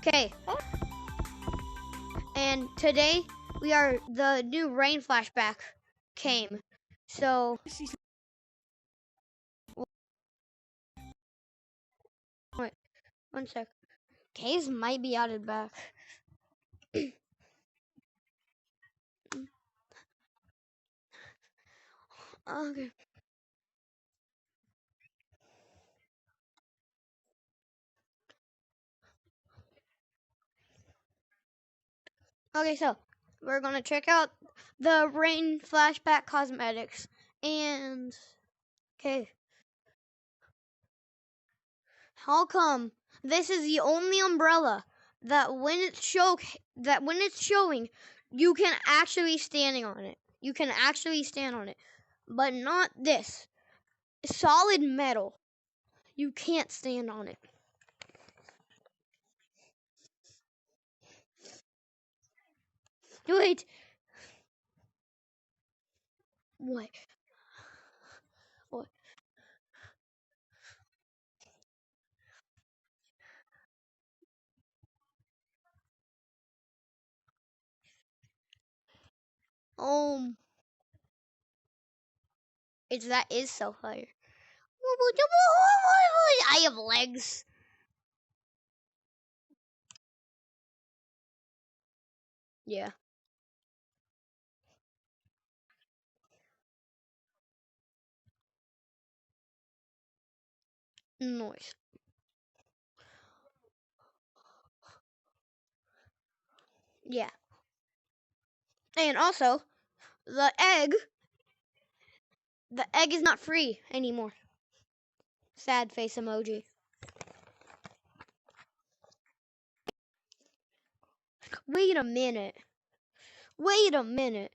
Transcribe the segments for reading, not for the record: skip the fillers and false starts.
Okay. And today the new rain flashback came. So wait, 1 sec. Caves might be added back. Okay. Okay, so we're gonna check out the rain flashback cosmetics. And okay. How come this is the only umbrella that when it's showing, you can actually standing on it. You can actually stand on it. But not this. Solid metal. You can't stand on it. Wait. What? What? Um, that is so fire. I have legs. Yeah. Nice. Yeah. And also, the egg is not free anymore. Sad face emoji. Wait a minute. Wait a minute.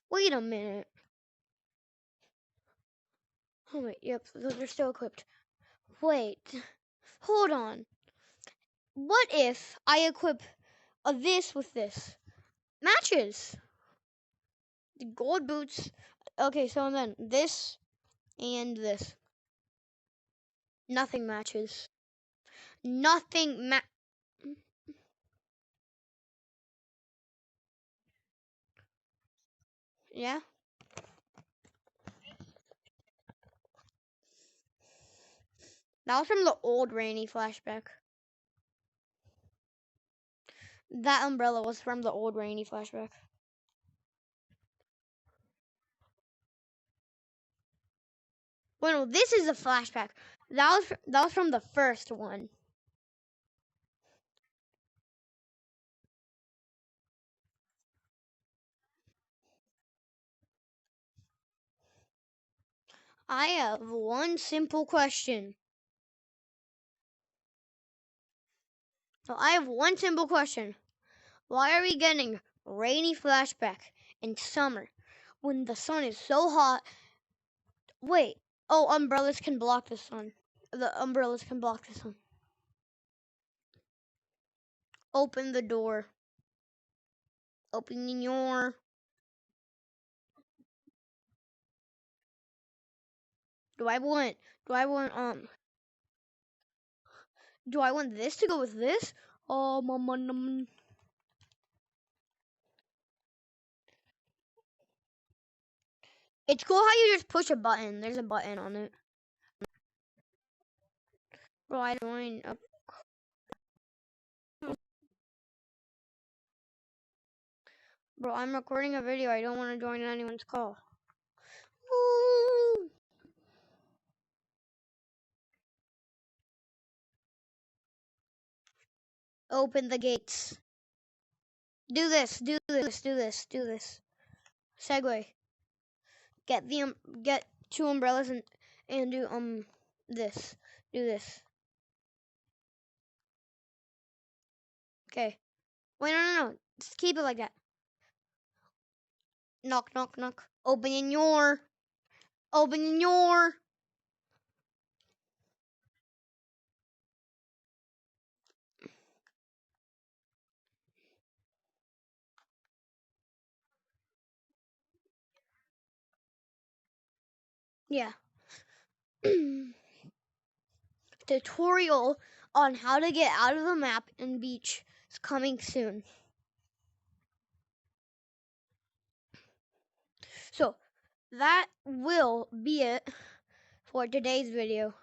Wait a minute. Oh wait, yep, those are still equipped. Wait. Hold on. What if I equip this with this? Matches. The gold boots. Okay, so then this and this. Nothing matches. Nothing Yeah? That was from the old rainy flashback. That umbrella was from the old rainy flashback. Well, no, this is a flashback. That was from the first one. I have one simple question. Why are we getting rainy flashback in summer when the sun is so hot? Wait. Oh, umbrellas can block the sun. The umbrellas can block the sun. Open the door. Open your. Do I want? Do I want? Do I want this to go with this? Oh, It's cool how you just push a button. There's a button on it. Bro, I joined up. Bro, I'm recording a video. I don't want to join anyone's call. Woo! Open the gates. Do this. Do this. Do this. Do this. Segway. Get 2 umbrellas and do this. Do this. Okay. Wait, no. Just keep it like that. Knock, knock, knock. Open your. Open your. Yeah. tutorial on how to get out of the map and beach is coming soon. So that will be it for today's video.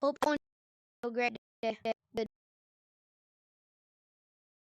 Hope you have a great day.